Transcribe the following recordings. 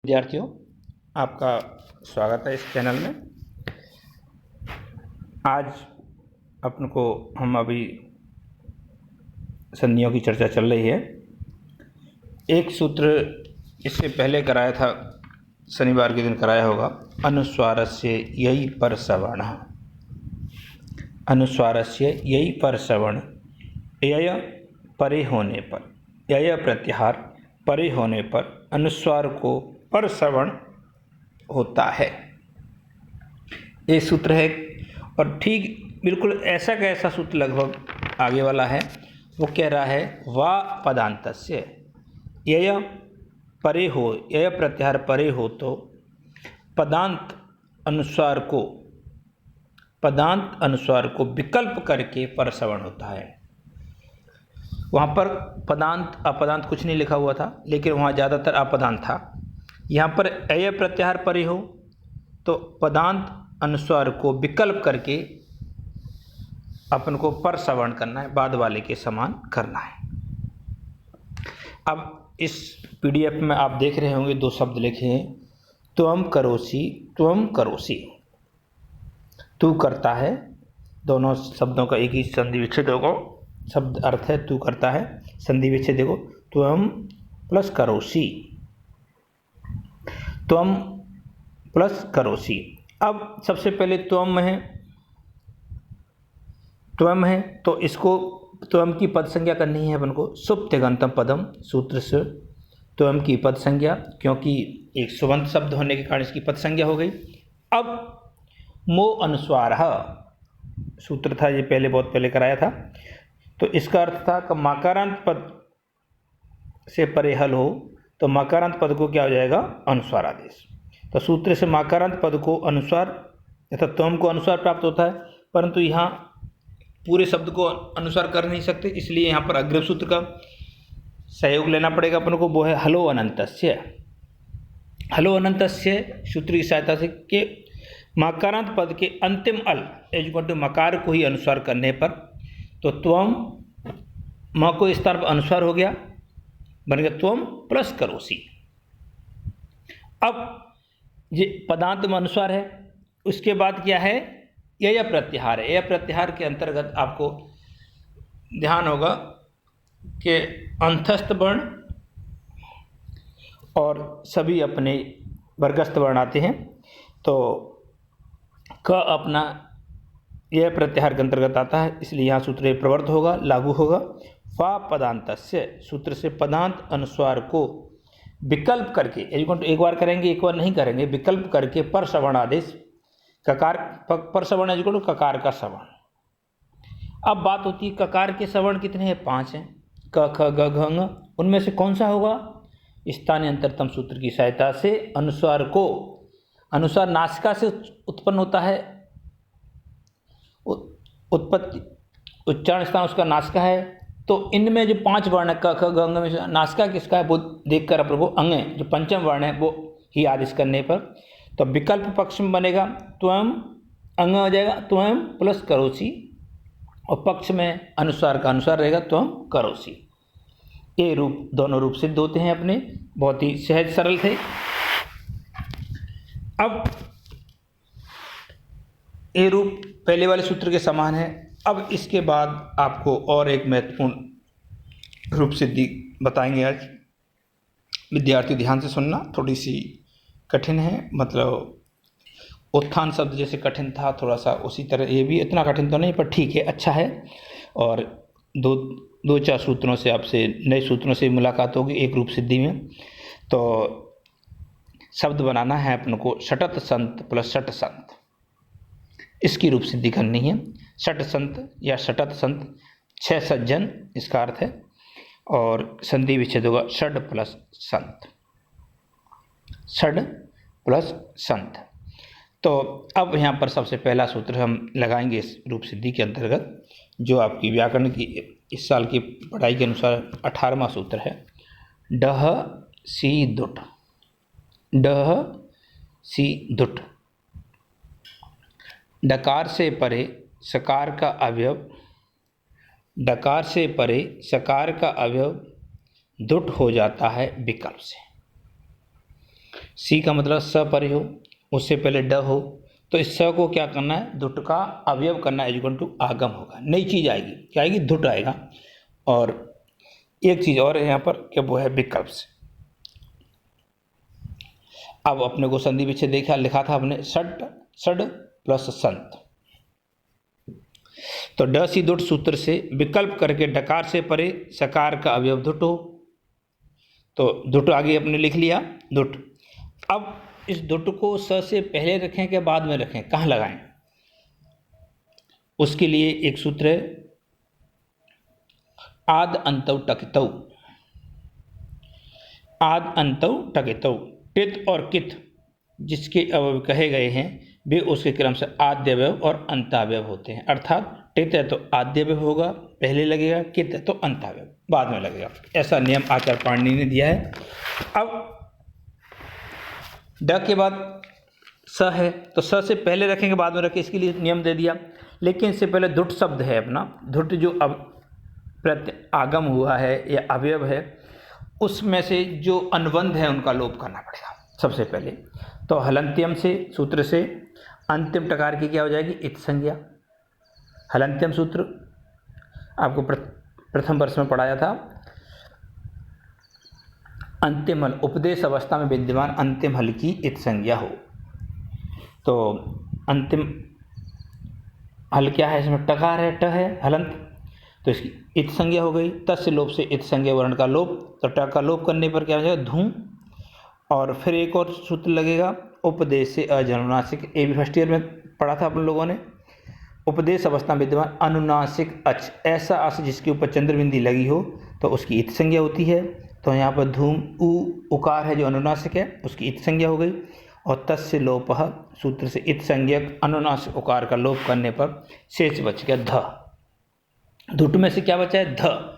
विद्यार्थियों, आपका स्वागत है इस चैनल में। आज हम अभी संधियों की चर्चा चल रही है। एक सूत्र इससे पहले कराया था, शनिवार के दिन कराया होगा। अनुस्वारस्य ययि परसवर्णः, अनुस्वारस्य ययि परसवर्ण, यय परे होने पर, यय प्रत्याहार परे होने पर अनुस्वार को परसवर्ण होता है। ये सूत्र है और ठीक बिल्कुल ऐसा का ऐसा सूत्र लगभग आगे वाला है। वो कह रहा है वा पदान्तस्य, यय परे हो, यय प्रत्याहार परे हो तो पदांत अनुस्वार को विकल्प करके परसवर्ण होता है। वहाँ पर पदांत अपदांत कुछ नहीं लिखा हुआ था, लेकिन वहाँ ज़्यादातर अपदांत था। यहाँ पर अय प्रत्याहार परे हो तो पदांत अनुस्वार को विकल्प करके अपन को परसवर्ण करना है, बाद वाले के समान करना है। अब इस पीडीएफ में आप देख रहे होंगे दो शब्द लिखे हैं, त्वम करोसि, त्वम करोसि। तू करता है, दोनों शब्दों का एक ही संधि विच्छेद होगा। शब्द अर्थ है तू करता है, संधि विच्छेद देखो त्वम प्लस करोसि, त्वम प्लस करोसि। अब सबसे पहले त्वम है तो इसको त्वम की पद संज्ञा करनी है अपन को। सुप्त्यगंतम पदम सूत्र से त्वम की पद संज्ञा, क्योंकि एक सुबंत शब्द होने के कारण इसकी पद संज्ञा हो गई। अब मो अनुस्वार सूत्र था, ये पहले बहुत पहले कराया था। तो इसका अर्थ था कि मकारांत पद से परे हल हो तो मकारांत पद को क्या हो जाएगा, अनुस्वार आदेश। तो सूत्र से मकारांत पद को अनुस्वार तथा त्वम को अनुस्वार प्राप्त होता है, परंतु यहाँ पूरे शब्द को अनुस्वार कर नहीं सकते, इसलिए यहाँ पर अग्रिम सूत्र का सहयोग लेना पड़ेगा अपन को। वो है हलो अनंतस्य। हलो अनंतस्य सूत्र की सहायता से कि मकारांत पद के अंतिम अल एजुकट मकार को ही अनुस्वार करने पर, तो त्वम म को इस तरफ अनुस्वार हो गया, बन गया त्वम प्लस करोसि। अब ये पदांत में अनुस्वार है, उसके बाद क्या है, यय प्रत्याहार है। यय प्रत्याहार के अंतर्गत आपको ध्यान होगा कि अंतस्थ वर्ण और सभी अपने वर्गस्थ वर्ण आते हैं। तो क अपना यह प्रत्याहार के अंतर्गत आता है, इसलिए यहाँ सूत्र प्रवर्त होगा, लागू होगा। वा पदांतस्य सूत्र से पदांत अनुस्वार को विकल्प करके, एक बार करेंगे एक बार नहीं करेंगे, विकल्प करके परसवर्ण आदेश, ककार परसवर्ण एजुकट ककार का सवर्ण। अब बात होती है ककार के सवर्ण कितने हैं, 5 हैं, क ख ग घ ङ। उनमें से कौन सा होगा, स्थानीय अंतरतम सूत्र की सहायता से अनुस्वार नासिका से उत्पन्न होता है, उत्पत्ति उच्चारण स्थान उसका नासिका है। तो इनमें जो 5 वर्ण है क ख ग घ में से नासिका किसका है, वो देखकर अपन को अंग जो पंचम वर्ण है वो ही आदेश करने पर, तो विकल्प पक्ष में बनेगा त्वम, अंग हो जाएगा त्वम प्लस करोसि, और पक्ष में अनुस्वार का अनुस्वार रहेगा त्वम करोसि। ये रूप दोनों रूप सिद्ध होते हैं अपने, बहुत ही सहज सरल थे। अब ये रूप पहले वाले सूत्र के समान है। अब इसके बाद आपको और एक महत्वपूर्ण रूप सिद्धि बताएंगे आज। विद्यार्थी ध्यान से सुनना, थोड़ी सी कठिन है, मतलब उत्थान शब्द जैसे कठिन था थोड़ा सा, उसी तरह ये भी इतना कठिन तो नहीं, पर ठीक है, अच्छा है। और दो चार सूत्रों से आपसे, नए सूत्रों से मुलाकात होगी एक रूप सिद्धि में। तो शब्द बनाना है अपन को षटत संत प्लस षट संत, इसकी रूप सिद्धि करनी है। षट संत या षटत संत, 6 सज्जन इसका अर्थ है, और संधि विच्छेद होगा षड प्लस संत, षड प्लस संत। तो अब यहाँ पर सबसे पहला सूत्र हम लगाएंगे इस रूप सिद्धि के अंतर्गत, जो आपकी व्याकरण की इस साल की पढ़ाई के अनुसार 18वां सूत्र है। डह सी दुट, डह सी दुट। डकार से परे सकार का अवयव, डकार से परे सकार का अवयव दुट हो जाता है विकल्प से। सी का मतलब स परे हो, उससे पहले ड हो, तो इस स को क्या करना है, धुट का अवयव करना है, इक्वल टू आगम होगा, नई चीज आएगी, क्या आएगी, धुट आएगा। और एक चीज और है यहाँ पर कि वो है विकल्प से। अब अपने को संधि विच्छेद देखा, लिखा था अपने षड, षड प्लस संत, तो ड सी दुट सूत्र से विकल्प करके डकार से परे सकार का अवयव धुट हो, तो धुट आगे अपने लिख लिया, धुट। अब इस धुट को स से पहले रखें कि बाद में रखें, कहाँ लगाएं, उसके लिए एक सूत्र है, आद अंतौ टकितौ, आद अंतौ टकितौ, टित और कित जिसके अवयव कहे गए हैं वे उसके क्रम से आद्यवयव और अंतावयव होते हैं, अर्थात टित है तो आद्यवयव होगा पहले लगेगा, कित है तो अंतावयव बाद में लगेगा, ऐसा नियम आचार्य पाणिनि ने दिया है। अब ड के बाद स है तो स से पहले रखेंगे बाद में रखें, इसके लिए नियम दे दिया, लेकिन इससे पहले धुट शब्द है अपना, धुट जो अब प्रत्यय आगम हुआ है या अवयव है, उसमें से जो अनुबंध है उनका लोप करना पड़ेगा सबसे पहले। तो हलंत्यम से सूत्र से अंतिम टकार की क्या हो जाएगी, इत संज्ञा। हलंत्यम सूत्र आपको प्रथम वर्ष में पढ़ाया था, अंतिम हल उपदेश अवस्था में विद्यमान अंतिम हल की इत संज्ञा हो, तो अंतिम हल क्या है, इसमें टकार है, ट है हलंत, तो इसकी इत संज्ञा हो गई, तस्य लोप से इत संज्ञा वर्ण का लोप, तो ट का लोप करने पर क्या हो जाएगा, धूम। और फिर एक और सूत्र लगेगा, उपदेश से अजनुनासिक, ये भी फर्स्ट ईयर में पढ़ा था अपन लोगों ने, उपदेश अवस्था में विद्यमान अनुनासिक अच, ऐसा अच जिसके ऊपर चंद्रबिंदी लगी हो तो उसकी इत संज्ञा होती है, तो यहाँ पर धूम उ उकार है जो अनुनासिक है उसकी इत संज्ञा हो गई। और तस्य लोपः सूत्र से इत संज्ञक अनुनासिक उकार का लोप करने पर शेष बच गया ध, धुट में से क्या बचा है, ध।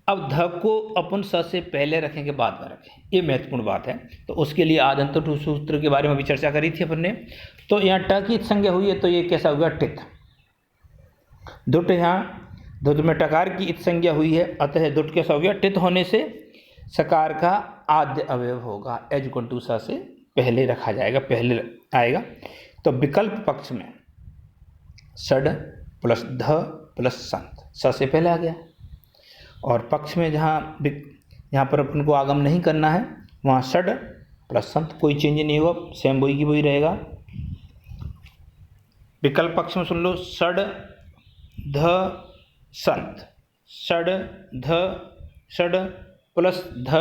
अब ध को अपन स से पहले रखेंगे बाद में रखें, ये महत्वपूर्ण बात है, तो उसके लिए आदंत सूत्र के बारे में भी चर्चा करी थी अपन ने। तो यहाँ ट की संज्ञा हुई है तो ये कैसा होगा, टित। धुट, यहाँ धुट में टकार की इत संज्ञा हुई है, अतः धुट कैसा हो गया, टित होने से सकार का आद्य अवयव होगा, एज इक्वल टू स से पहले रखा जाएगा, पहले आएगा। तो विकल्प पक्ष में षड प्लस ध प्लस संत, स से पहले आ गया, और पक्ष में जहाँ यहाँ पर अपन को आगम नहीं करना है वहाँ षड प्लस संत, कोई चेंज नहीं होगा, सेम वही की वही रहेगा। विकल्प पक्ष में सुन लो, षड ध संत, षड ध षड प्लस ध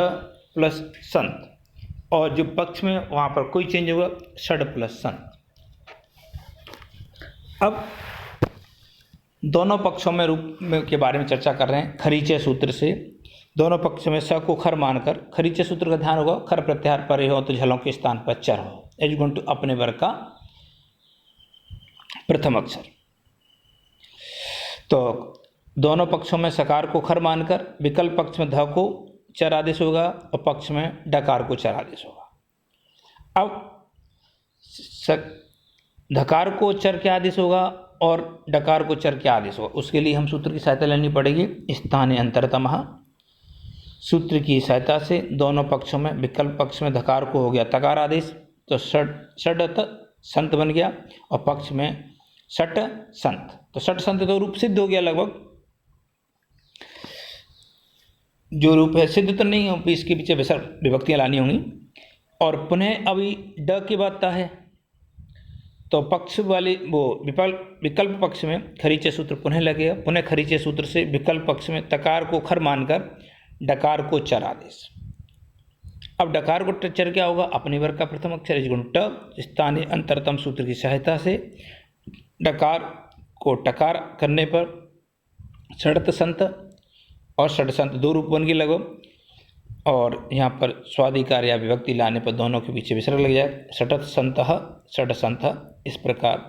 प्लस संत, और जो पक्ष में वहाँ पर कोई चेंज होगा, षड प्लस संत। अब दोनों पक्षों में रूप में के बारे में चर्चा कर रहे हैं, खरीचे सूत्र से दोनों पक्ष में स को खर मानकर, खरीचे सूत्र का ध्यान होगा, खर प्रत्याहार परे हो तो झलों के स्थान पर चर हो, एज इक्वल टू अपने वर्ग का प्रथम अक्षर। तो दोनों पक्षों में सकार को खर मानकर विकल्प पक्ष में ध को चर आदेश होगा और पक्ष में डकार को चर आदेश होगा। अब धकार को चर क्या आदेश होगा और डकार को चर क्या आदेश होगा, उसके लिए हम सूत्र की सहायता लेनी पड़ेगी, स्थाने अंतरतमः। सूत्र की सहायता से दोनों पक्षों में, विकल्प पक्ष में धकार को हो गया तकार आदेश, तो षड संत बन गया, और पक्ष में षट संत, तो षट संत तो रूप सिद्ध हो गया लगभग, जो रूप है सिद्ध तो नहीं हो, इसके पीछे विसर्ग विभक्तियाँ लानी होंगी। और पुनः अभी ड की बात है, तो पक्ष वाले वो विकल्प पक्ष में खरीचे सूत्र पुनः लगेगा, पुनः खरीचे सूत्र से विकल्प पक्ष में तकार को खर मानकर डकार को चर आदेश। अब डकार को चर क्या होगा, अपने वर्ग का प्रथम अक्षर इजगुण ट, स्थानीय अंतरतम सूत्र की सहायता से डकार को टकार करने पर षडत संत और षड संत दो रूप बन गए लगभग, और यहाँ पर स्वाधिकार या विभक्ति लाने पर दोनों के पीछे विसर्ग लग जाए, षटत संतः षड संतः, इस प्रकार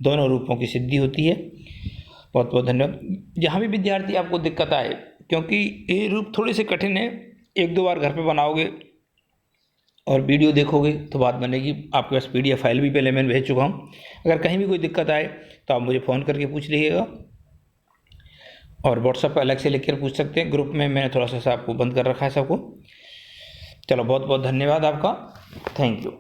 दोनों रूपों की सिद्धि होती है। बहुत बहुत धन्यवाद। जहाँ भी विद्यार्थी आपको दिक्कत आए, क्योंकि ये रूप थोड़े से कठिन है, एक दो बार घर पे बनाओगे और वीडियो देखोगे तो बात बनेगी। आपके पास PDF फाइल भी पहले मैंने भेज चुका हूँ, अगर कहीं भी कोई दिक्कत आए तो आप मुझे फ़ोन करके पूछ लीजिएगा, और व्हाट्सएप पर अलग से लिख कर पूछ सकते हैं, ग्रुप में मैंने थोड़ा सा आपको बंद कर रखा है सबको। चलो बहुत बहुत धन्यवाद आपका। Thank you.